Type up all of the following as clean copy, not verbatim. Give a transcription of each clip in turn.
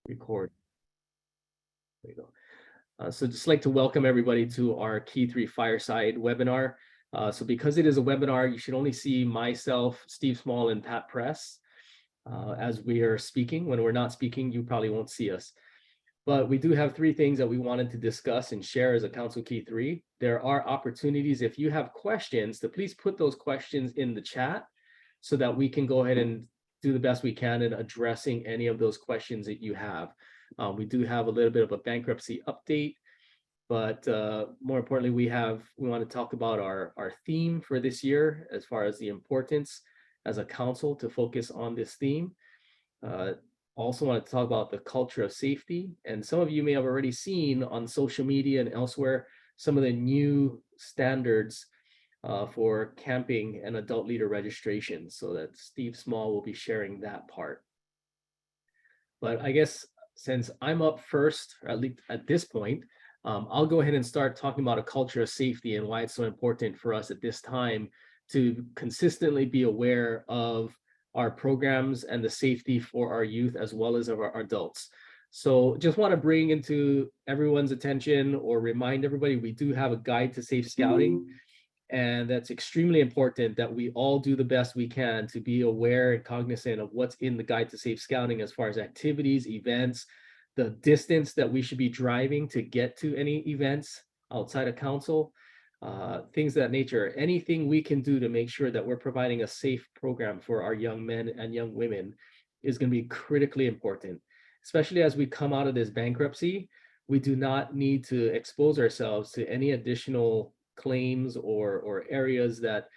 Record. There you go. So just like to welcome everybody to our Key 3 Fireside webinar. So because it is a webinar, you should only see myself, Steve Small, and Pat Press as we are speaking. When we're not speaking, you probably won't see us. But we do have three things that we wanted to discuss and share as a Council Key 3. There are opportunities, if you have questions, to please put those questions in the chat so that we can go ahead and do the best we can in addressing any of those questions that you have. We do have a little bit of a bankruptcy update, but more importantly, we want to talk about our theme for this year as far as the importance as a council to focus on this theme. Also want to talk about the culture of safety. And some of you may have already seen on social media and elsewhere some of the new standards for camping and adult leader registration, so that Steve Small will be sharing that part. But I guess since I'm up first, or at least at this point, I'll go ahead and start talking about a culture of safety and why it's so important for us at this time to consistently be aware of our programs and the safety for our youth as well as of our adults. So just want to bring into everyone's attention or remind everybody, we do have a guide to safe scouting. And that's extremely important that we all do the best we can to be aware and cognizant of what's in the guide to safe scouting as far as activities, events, the distance that we should be driving to get to any events outside of council, things of that nature. Anything we can do to make sure that we're providing a safe program for our young men and young women is going to be critically important, especially as we come out of this bankruptcy. We do not need to expose ourselves to any additional claims or areas that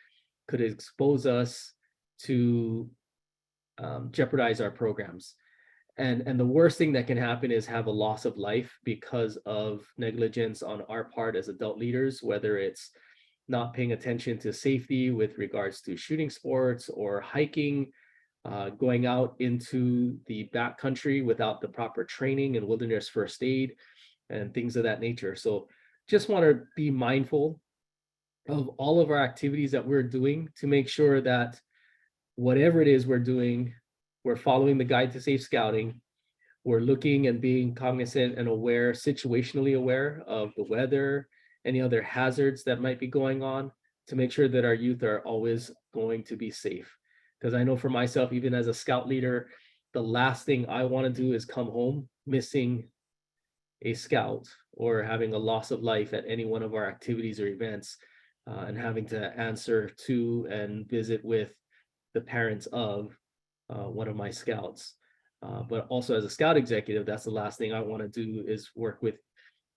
could expose us to jeopardize our programs. And the worst thing that can happen is have a loss of life because of negligence on our part as adult leaders, whether it's not paying attention to safety with regards to shooting sports or hiking, going out into the backcountry without the proper training and wilderness first aid and things of that nature. So just want to be mindful of all of our activities that we're doing to make sure that whatever it is we're doing, we're following the guide to safe scouting. We're looking and being cognizant and aware, situationally aware of the weather, any other hazards that might be going on, to make sure that our youth are always going to be safe. Because I know for myself, even as a scout leader, the last thing I want to do is come home missing a scout or having a loss of life at any one of our activities or events, and having to answer to and visit with the parents of one of my scouts. But also as a scout executive, that's the last thing I want to do is work with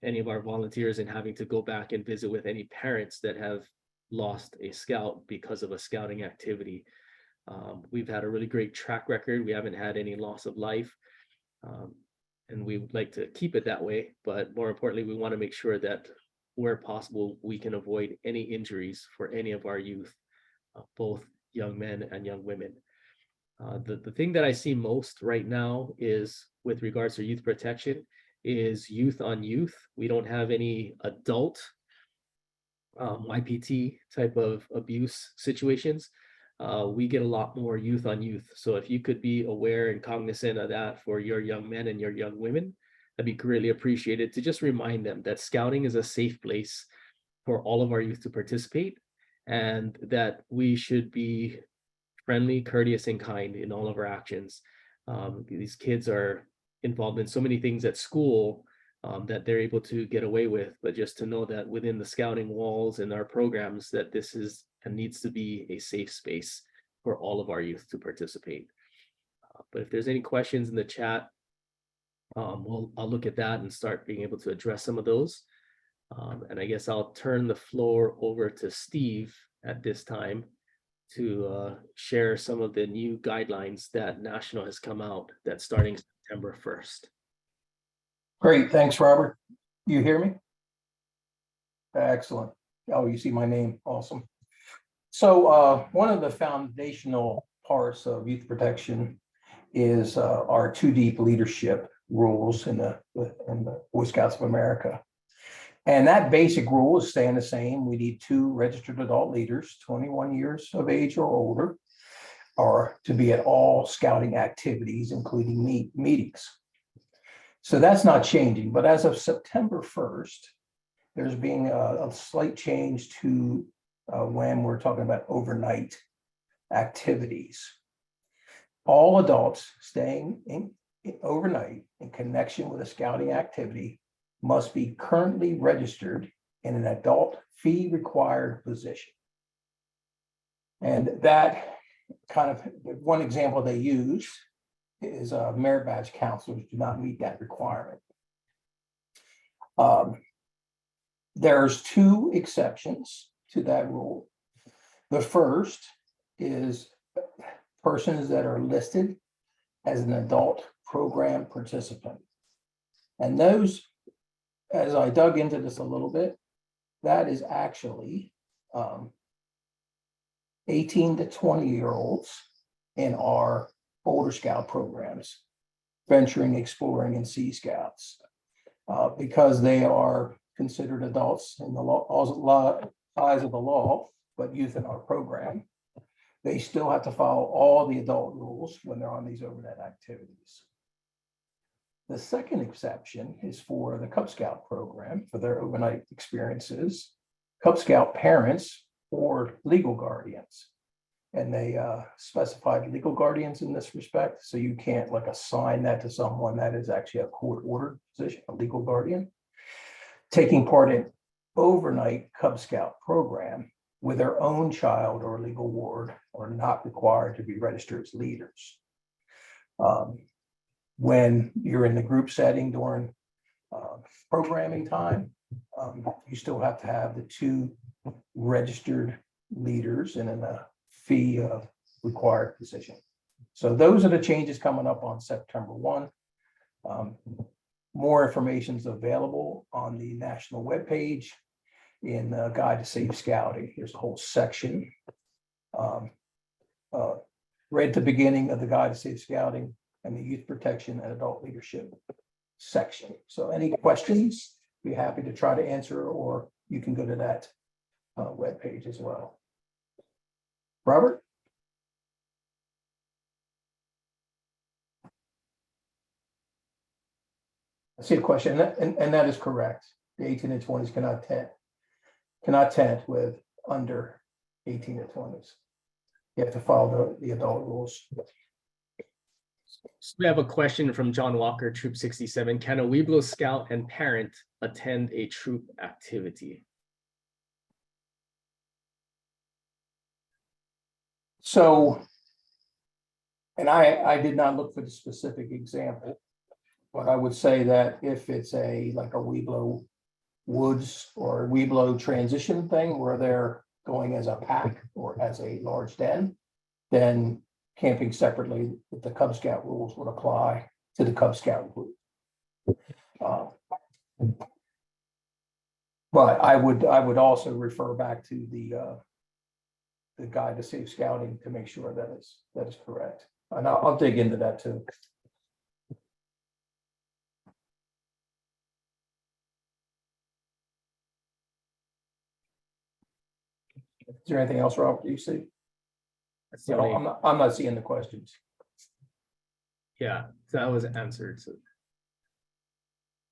any of our volunteers and having to go back and visit with any parents that have lost a scout because of a scouting activity. We've had a really great track record. We haven't had any loss of life. And we would like to keep it that way. But more importantly, we want to make sure that where possible, we can avoid any injuries for any of our youth, both young men and young women. The thing that I see most right now is with regards to youth protection is youth on youth. We don't have any adult YPT type of abuse situations. We get a lot more youth on youth. So if you could be aware and cognizant of that for your young men and your young women, that'd be greatly appreciated, to just remind them that scouting is a safe place for all of our youth to participate, and that we should be friendly, courteous, and kind in all of our actions. These kids are involved in so many things at school that they're able to get away with, but just to know that within the scouting walls and our programs, that this is and needs to be a safe space for all of our youth to participate. But if there's any questions in the chat, I'll look at that and start being able to address some of those. And I guess I'll turn the floor over to Steve at this time to share some of the new guidelines that National has come out that's starting September 1st. Great, thanks, Robert. You hear me? Excellent. Oh, you see my name, awesome. So one of the foundational parts of youth protection is our 2 deep leadership rules in the Boy Scouts of America. And that basic rule is staying the same. We need 2 registered adult leaders, 21 years of age or older, or to be at all scouting activities, including meetings. So that's not changing, but as of September 1st, there's being a slight change to when we're talking about overnight activities. All adults staying in overnight in connection with a scouting activity must be currently registered in an adult fee required position. And that kind of one example they use is merit badge counselors do not meet that requirement. There's two exceptions to that rule. The first is persons that are listed as an adult program participant. And those, as I dug into this a little bit, that is actually 18 to 20-year-olds in our older scout programs, venturing, exploring, and Sea Scouts, because they are considered adults in the eyes of the law, but youth in our program. They still have to follow all the adult rules when they're on these overnight activities. The second exception is for the Cub Scout program for their overnight experiences, Cub Scout parents or legal guardians. And they specified legal guardians in this respect. So you can't like assign that to someone that is actually a court-ordered position, a legal guardian. Taking part in overnight Cub Scout program with their own child or legal ward are not required to be registered as leaders. When you're in the group setting during programming time, you still have to have the two registered leaders in a fee required position. So those are the changes coming up on September 1. More information is available on the national webpage in the Guide to Safe Scouting. There's a whole section right at the beginning of the Guide to Safe Scouting and the Youth Protection and Adult Leadership section. So any questions, be happy to try to answer, or you can go to that webpage as well. Robert? I see a question, and that is correct. The 18 and 20s cannot tent with under 18 and 20s. You have to follow the adult rules. So we have a question from John Walker, Troop 67. Can a Weeblo scout and parent attend a troop activity? So, and I did not look for the specific example, but I would say that if it's like a Weeblo Woods or a Weeblo transition thing where they're going as a pack or as a large den, then camping separately with the Cub Scout rules would apply to the Cub Scout group. But I would also refer back to the Guide to Safe Scouting to make sure that is correct. And I'll dig into that too. Is there anything else, Robert, you see? That's the No, only, I'm not seeing the questions. yeah, that was answered. So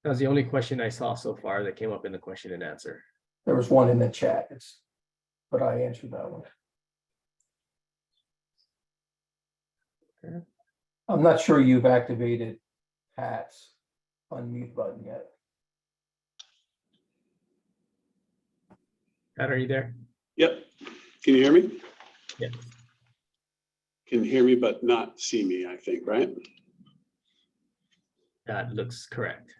that was the only question I saw so far that came up in the question and answer. There was one in the chat, but I answered that one. Okay. I'm not sure you've activated Pat's unmute button yet. Pat, are you there? Yep. Can you hear me? Yeah. Can hear me, but not see me, I think, right? That looks correct.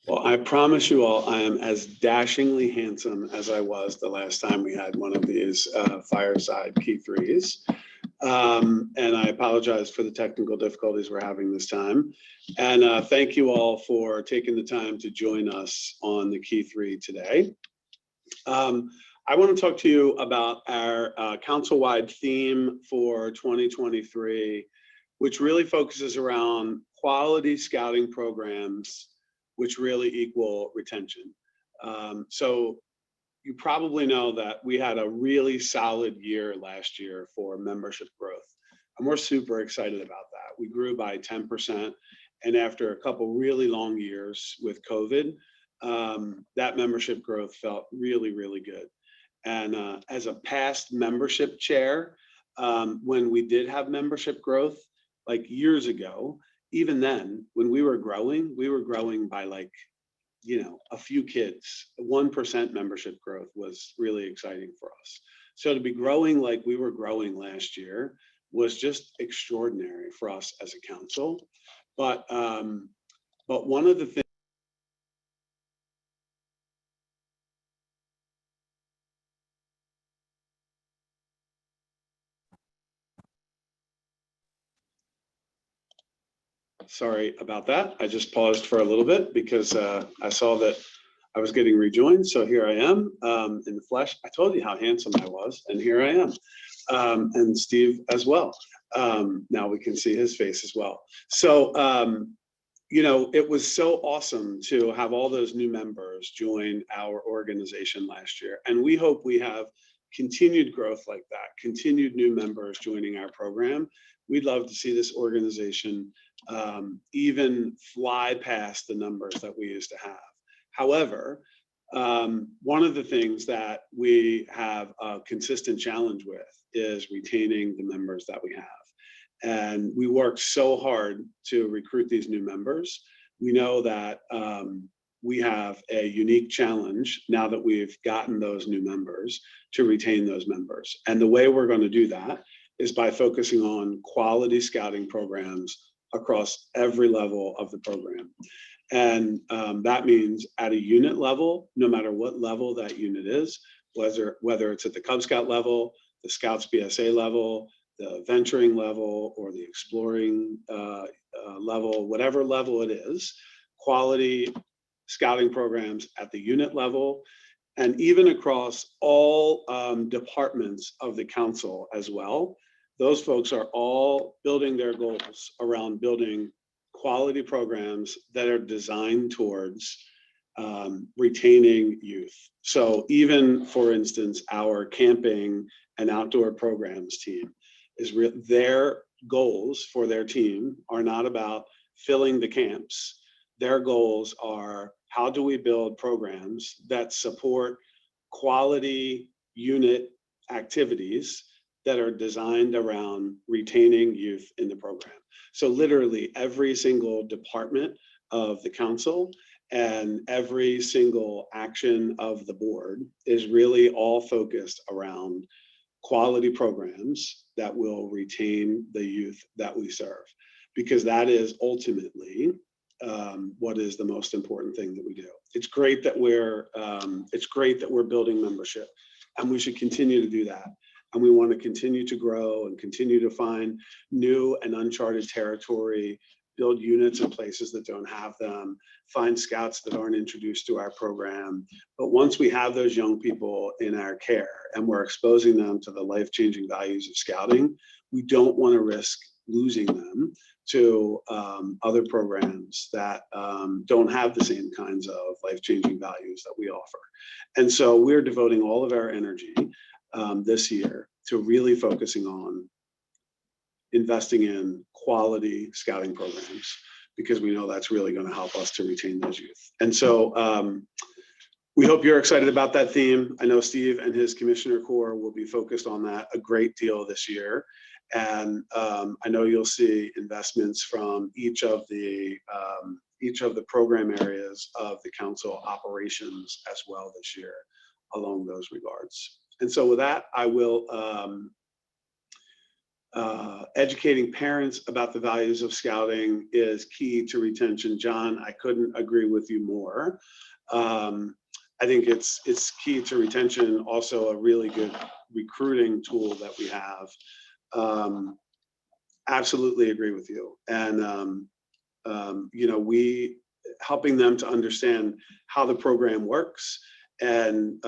Well, I promise you all, I am as dashingly handsome as I was the last time we had one of these Fireside Key 3s. And I apologize for the technical difficulties we're having this time. And thank you all for taking the time to join us on the Key 3 today. I want to talk to you about our council-wide theme for 2023, which really focuses around quality scouting programs, which really equal retention. So you probably know that we had a really solid year last year for membership growth, and we're super excited about that. We grew by 10%, And after a couple really long years with COVID, that membership growth felt really, really good. And as a past membership chair, when we did have membership growth, like years ago, even then, when we were growing by like, a few kids. 1% membership growth was really exciting for us. So to be growing like we were growing last year was just extraordinary for us as a council. But one of the things. Sorry about that. I just paused for a little bit because I saw that I was getting rejoined. So here I am in the flesh. I told you how handsome I was, and here I am. And Steve as well. Now we can see his face as well. So, it was so awesome to have all those new members join our organization last year. And we hope we have continued growth like that, continued new members joining our program. We'd love to see this organization even fly past the numbers that we used to have. However, one of the things that we have a consistent challenge with is retaining the members that we have. And we work so hard to recruit these new members. We know that we have a unique challenge now that we've gotten those new members to retain those members. And the way we're going to do that is by focusing on quality scouting programs across every level of the program. And that means at a unit level, no matter what level that unit is, whether it's at the Cub Scout level, the Scouts BSA level, the venturing level, or the exploring level, whatever level it is, quality scouting programs at the unit level, and even across all departments of the council as well. Those folks are all building their goals around building quality programs that are designed towards retaining youth. So even, for instance, our camping and outdoor programs team is their goals for their team are not about filling the camps. Their goals are, how do we build programs that support quality unit activities that are designed around retaining youth in the program. So literally every single department of the council and every single action of the board is really all focused around quality programs that will retain the youth that we serve, because that is ultimately what is the most important thing that we do. It's great that we're building membership, and we should continue to do that. And we want to continue to grow and continue to find new and uncharted territory, build units in places that don't have them, find scouts that aren't introduced to our program. But once we have those young people in our care and we're exposing them to the life-changing values of scouting, we don't want to risk losing them to other programs that don't have the same kinds of life-changing values that we offer. And so we're devoting all of our energy this year to really focusing on investing in quality scouting programs, because we know that's really going to help us to retain those youth. And so we hope you're excited about that theme. I know Steve and his Commissioner Corps will be focused on that a great deal this year. And I know you'll see investments from each of the program areas of the council operations as well this year along those regards. And so with that, I will educating parents about the values of scouting is key to retention. John, I couldn't agree with you more. I think it's key to retention, also a really good recruiting tool that we have. Absolutely agree with you. And, we helping them to understand how the program works and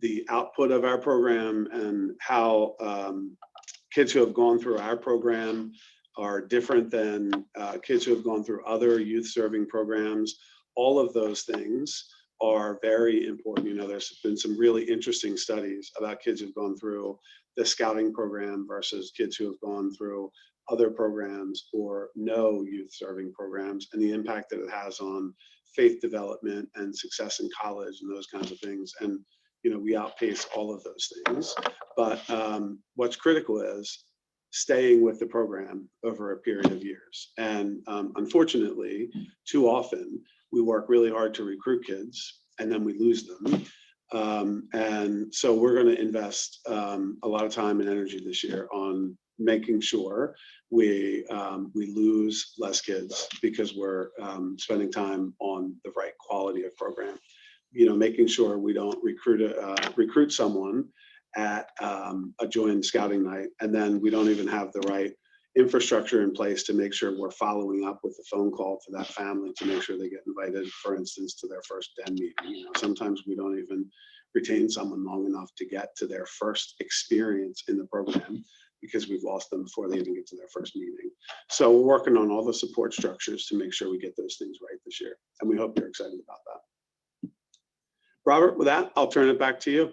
the output of our program and how kids who have gone through our program are different than kids who have gone through other youth serving programs. All of those things are very important. There's been some really interesting studies about kids who've gone through the scouting program versus kids who have gone through other programs or no youth serving programs, and the impact that it has on faith development and success in college and those kinds of things. And we outpace all of those things. But what's critical is staying with the program over a period of years. And unfortunately, too often we work really hard to recruit kids and then we lose them. And so we're going to invest a lot of time and energy this year on making sure we lose less kids because we're spending time on the right quality of program. Making sure we don't recruit someone at a joint scouting night, and then we don't even have the right infrastructure in place to make sure we're following up with a phone call to that family to make sure they get invited, for instance, to their first den meeting. Sometimes we don't even retain someone long enough to get to their first experience in the program because we've lost them before they even get to their first meeting. So we're working on all the support structures to make sure we get those things right this year, and we hope you're excited about that. Robert, with that, I'll turn it back to you.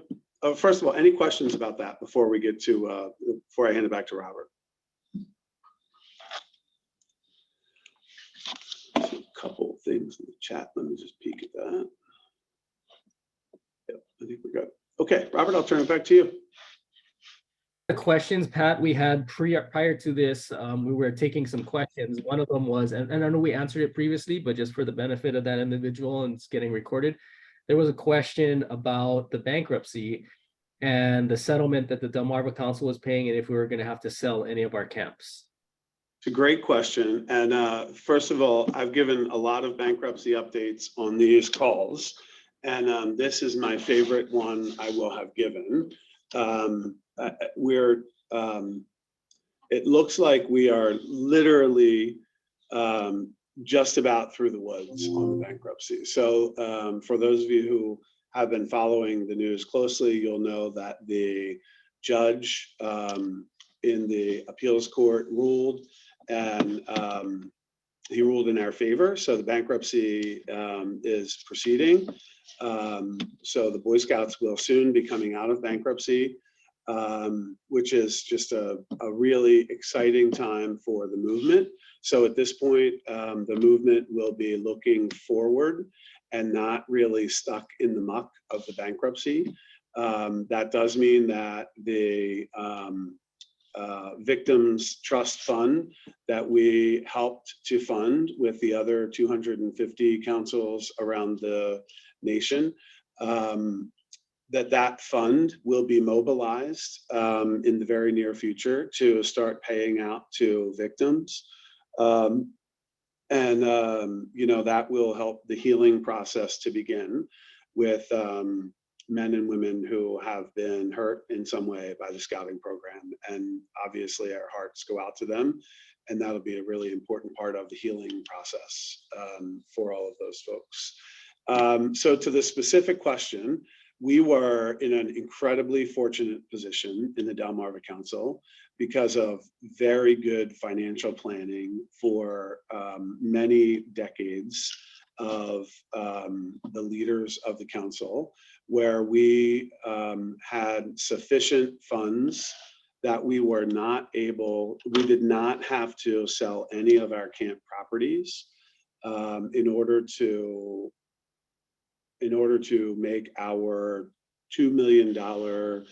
First of all, any questions about that before we get to, before I hand it back to Robert? A couple of things in the chat. Let me just peek at that. Yep, I think we're good. Okay, Robert, I'll turn it back to you. The questions, Pat, we had prior to this, we were taking some questions. One of them was, and I know we answered it previously, but just for the benefit of that individual and it's getting recorded, there was a question about the bankruptcy and the settlement that the Delmarva Council was paying, and if we were going to have to sell any of our camps. It's a great question. And first of all, I've given a lot of bankruptcy updates on these calls. And this is my favorite one I will have given. It looks like we are literally just about through the woods on the bankruptcy. So for those of you who have been following the news closely, you'll know that the judge in the appeals court ruled, and he ruled in our favor. So the bankruptcy is proceeding. So the Boy Scouts will soon be coming out of bankruptcy, which is just a really exciting time for the movement. So at this point, the movement will be looking forward and not really stuck in the muck of the bankruptcy. That does mean that the Victims Trust Fund that we helped to fund with the other 250 councils around the nation, that fund will be mobilized in the very near future to start paying out to victims. That will help the healing process to begin with men and women who have been hurt in some way by the scouting program. And obviously our hearts go out to them. And that'll be a really important part of the healing process for all of those folks. So to the specific question, we were in an incredibly fortunate position in the Delmarva Council because of very good financial planning for many decades of the leaders of the council, where we had sufficient funds that we did not have to sell any of our camp properties in order to make our $2 million-ish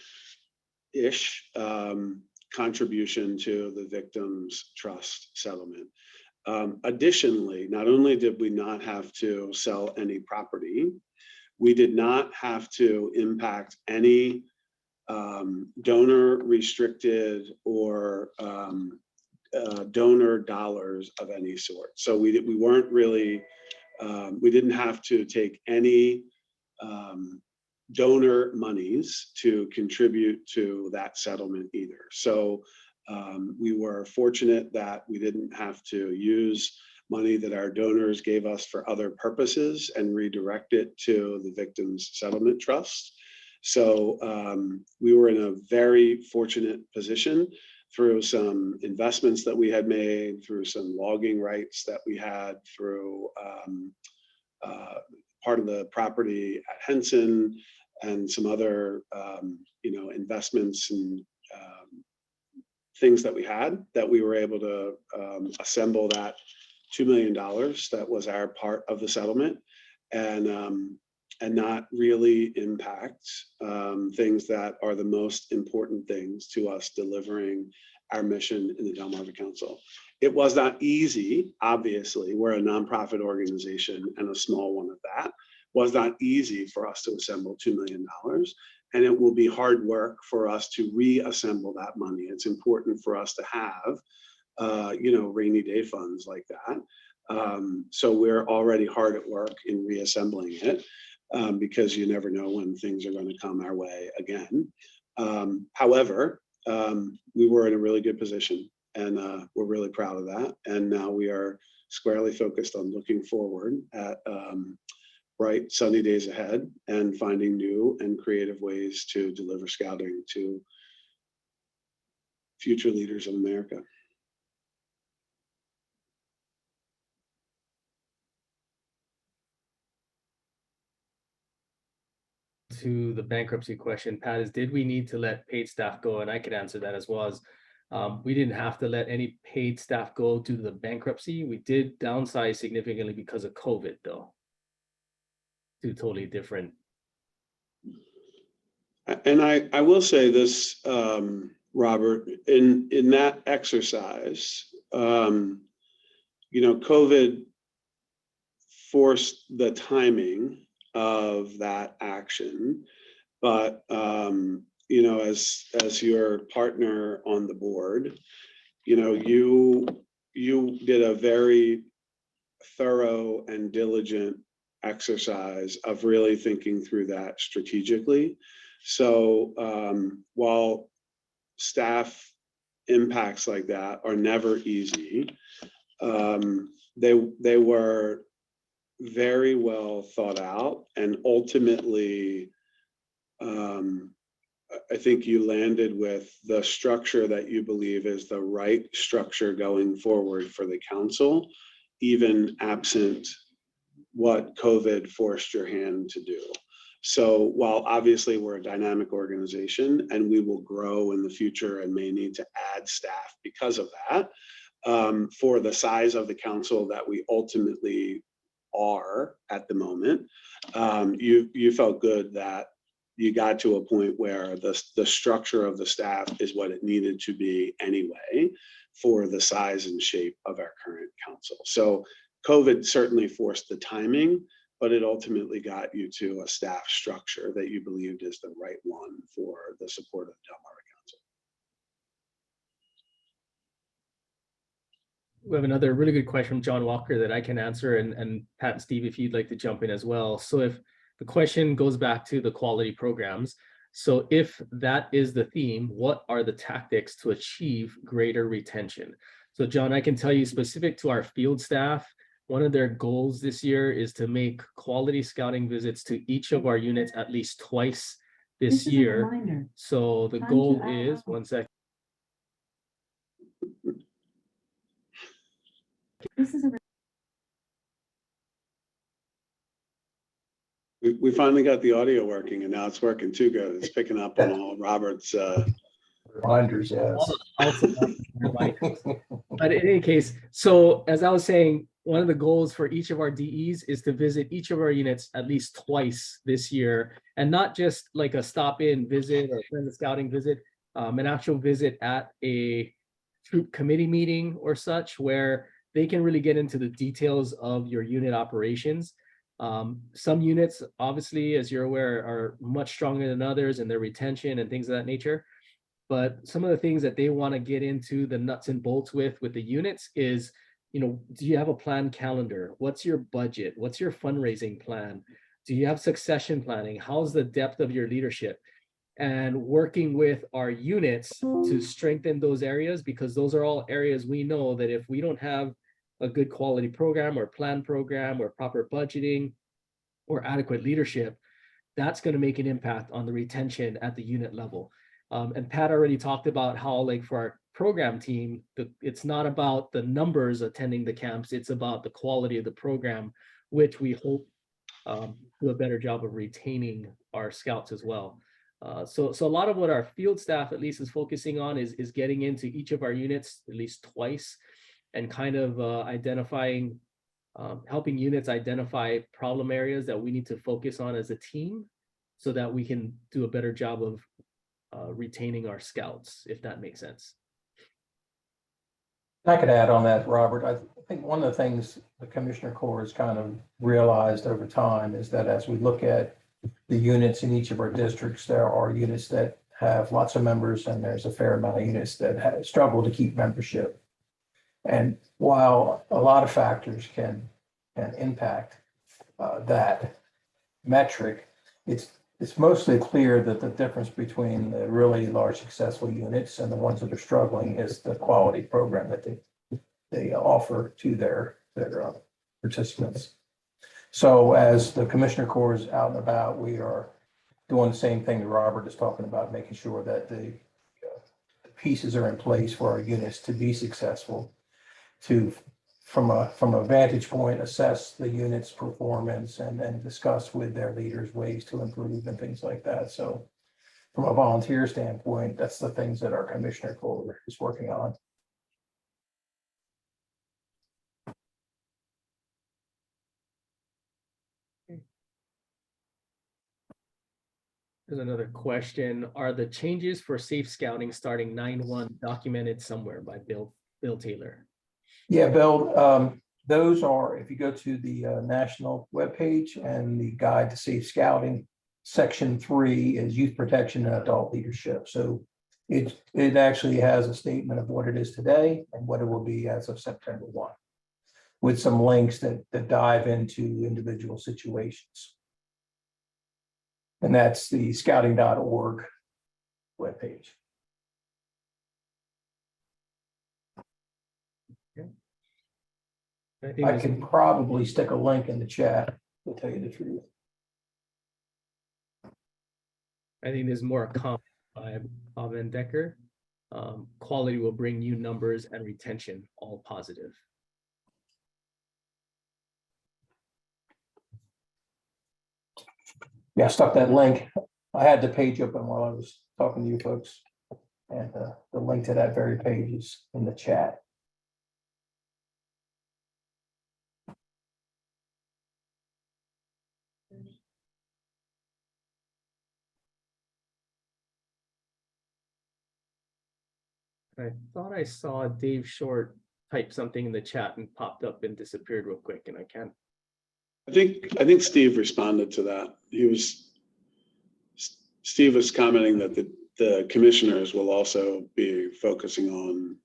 contribution to the Victims Trust settlement. Additionally, not only did we not have to sell any property, we did not have to impact any donor restricted or donor dollars of any sort. So we weren't really, we didn't have to take any donor monies to contribute to that settlement either. So we were fortunate that we didn't have to use money that our donors gave us for other purposes and redirect it to the Victims Settlement Trust. So we were in a very fortunate position through some investments that we had made, through some logging rights that we had, through part of the property at Henson and some other investments and things that we had, that we were able to assemble that $2 million that was our part of the settlement, and not really impact things that are the most important things to us delivering our mission in the Delmarva Council. It was not easy, obviously. We're a nonprofit organization, and a small one at that. Was not easy for us to assemble $2 million. And it will be hard work for us to reassemble that money. It's important for us to have, rainy day funds like that. So we're already hard at work in reassembling it, because you never know when things are going to come our way again. However, we were in a really good position, and we're really proud of that. And now we are squarely focused on looking forward at bright sunny days ahead, and finding new and creative ways to deliver scouting to future leaders of America. To the bankruptcy question, Pat, is did we need to let paid staff go? And I could answer that as well. As we didn't have to let any paid staff go due to the bankruptcy. We did downsize significantly because of COVID, though. Two totally different. And I will say this, Robert, in that exercise, COVID forced the timing of that action, but as your partner on the board, you did a very thorough and diligent exercise of really thinking through that strategically. So while staff impacts like that are never easy, they were very well thought out, and ultimately I think you landed with the structure that you believe is the right structure going forward for the council, even absent what COVID forced your hand to do. So while obviously we're a dynamic organization and we will grow in the future and may need to add staff because of that, for the size of the council that we ultimately are at the moment, you felt good that you got to a point where the structure of the staff is what it needed to be anyway for the size and shape of our current council. So COVID certainly forced the timing, but it ultimately got you to a staff structure that you believed is the right one for the support of the Delmarva Council. We have another really good question from John Walker that I can answer, and Pat and Steve, if you'd like to jump in as well. So if the question goes back to the quality programs, so if that is the theme, what are the tactics to achieve greater retention? So John, I can tell you specific to our field staff, one of their goals this year is to make quality scouting visits to each of our units at least twice this year. So the goal is, one second. This is a We finally got the audio working, and now it's working too good. It's picking up on all Robert's reminders, yes. But in any case, so as I was saying, one of the goals for each of our DEs is to visit each of our units at least twice this year, and not just like a stop-in visit or friend of scouting visit, an actual visit at a troop committee meeting or such, where they can really get into the details of your unit operations. Some units, obviously, as you're aware, are much stronger than others in their retention and things of that nature. But some of the things that they want to get into the nuts and bolts with the units is, do you have a planned calendar? What's your budget? What's your fundraising plan? Do you have succession planning? How's the depth of your leadership? And working with our units to strengthen those areas, because those are all areas we know that if we don't have a good quality program or plan program or proper budgeting or adequate leadership, that's going to make an impact on the retention at the unit level. And Pat already talked about how, like, for our program team, it's not about the numbers attending the camps, it's about the quality of the program, which we hope do a better job of retaining our scouts as well. So a lot of what our field staff at least is focusing on is getting into each of our units at least twice and kind of identifying, helping units identify problem areas that we need to focus on as a team so that we can do a better job of retaining our scouts, if that makes sense. I could add on that, Robert. I think one of the things the Commissioner Corps has kind of realized over time is that as we look at the units in each of our districts, there are units that have lots of members and there's a fair amount of units that struggle to keep membership. And while a lot of factors can impact that metric, it's mostly clear that the difference between the really large successful units and the ones that are struggling is the quality program that they offer to their participants. So as the Commissioner Corps is out and about, we are doing the same thing that Robert is talking about, making sure that the pieces are in place for our units to be successful, to from a vantage point, assess the unit's performance and then discuss with their leaders ways to improve and things like that. So from a volunteer standpoint, that's the things that our Commissioner Corps is working on. There's another question. Are the changes for safe scouting starting 9/1 documented somewhere by Bill Taylor? Yeah, Bill, those are, if you go to the national webpage and the guide to safe scouting, section 3 is youth protection and adult leadership. So it actually has a statement of what it is today and what it will be as of September 1, with some links that dive into individual situations. And that's the scouting.org webpage. I can probably stick a link in the chat to tell you the truth. I think there's more a comment by Alvin Decker. Quality will bring you numbers and retention, all positive. Yeah, I stuck that link. I had the page open while I was talking to you folks. And the link to that very page is in the chat. I thought I saw Dave Short type something in the chat and popped up and disappeared real quick, and I can't. I think Steve responded to that. Steve was commenting that the commissioners will also be focusing on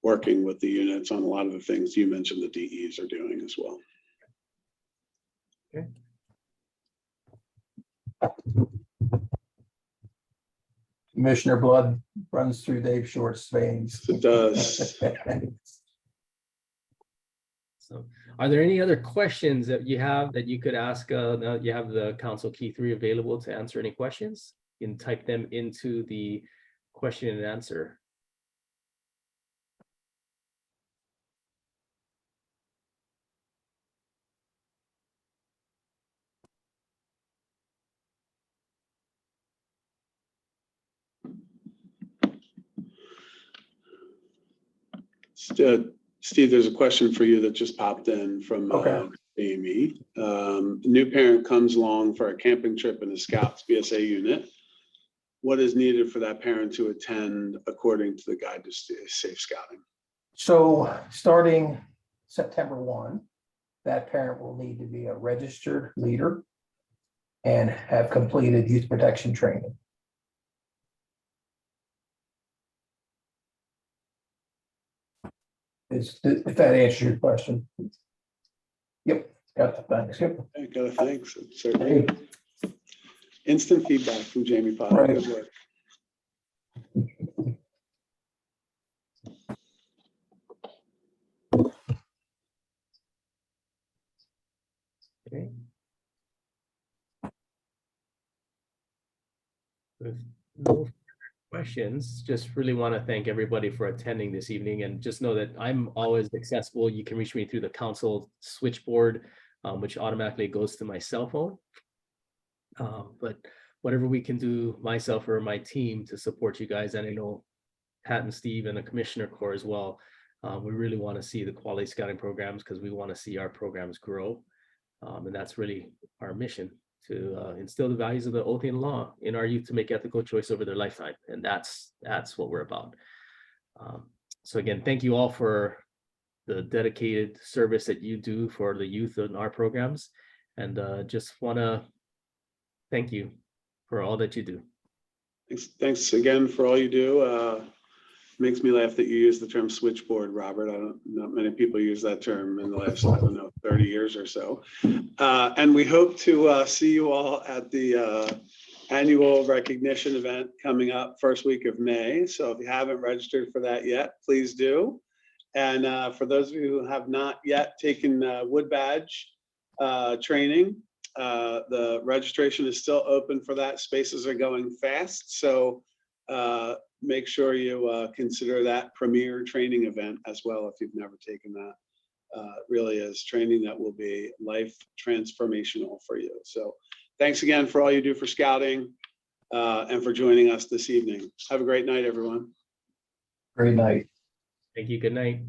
working with the units on a lot of the things you mentioned the DEs are doing as well. Okay. Commissioner blood runs through Dave Short's veins. It does. So are there any other questions that you have that you could ask? Now you have the Council Key 3 available to answer any questions. You can type them into the question and answer. Steve, there's a question for you that just popped in from Amy. New parent comes along for a camping trip in a Scouts BSA unit. What is needed for that parent to attend according to the guide to safe scouting? So starting September 1, that parent will need to be a registered leader and have completed youth protection training. If that answers your question. Yep, got the thanks. Yep. I got a thanks. Certainly. Instant feedback from Jamie Potter. Right. Good work. Okay. With no questions, just really want to thank everybody for attending this evening, and just know that I'm always accessible. You can reach me through the council switchboard, which automatically goes to my cell phone. But whatever we can do, myself or my team, to support you guys. And I know Pat and Steve and the Commissioner Corps as well. We really want to see the quality scouting programs because we want to see our programs grow. And that's really our mission, to instill the values of the Oath-taking law in our youth to make ethical choice over their lifetime. And that's what we're about. So again, thank you all for the dedicated service that you do for the youth in our programs. And just want to thank you for all that you do. Thanks again for all you do. Makes me laugh that you use the term switchboard, Robert. Not many people use that term in the last, I don't know, 30 years or so. And we hope to see you all at the annual recognition event coming up first week of May. So if you haven't registered for that yet, please do. And for those of you who have not yet taken Wood Badge training, the registration is still open for that. Spaces are going fast. So make sure you consider that premier training event as well if you've never taken that. Really is training that will be life transformational for you. So thanks again for all you do for scouting and for joining us this evening. Have a great night, everyone. Great night. Thank you. Good night.